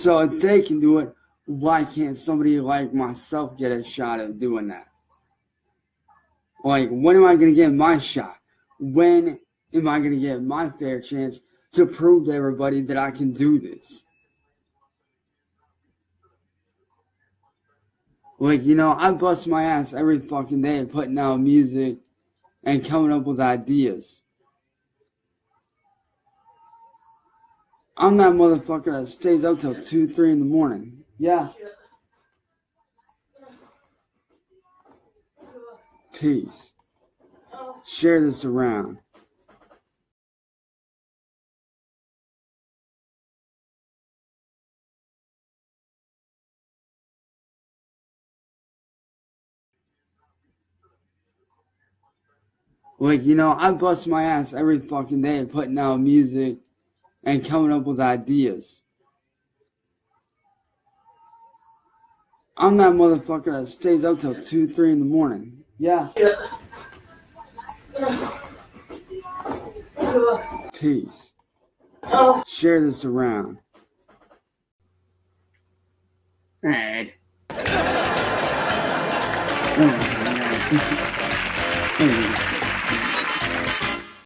So if they can do it, why can't somebody like myself get a shot at doing that? Like, when am I going to get my shot? When am I going to get my fair chance to prove to everybody that I can do this? Like, I bust my ass every fucking day putting out music and coming up with ideas. I'm that motherfucker that stays up till 2, 3 in the morning. Yeah. Peace. Share this around. Like, I bust my ass every fucking day putting out music and coming up with ideas. I'm that motherfucker that stays up till 2, 3 in the morning. Yeah. Peace. Share this around. Alright.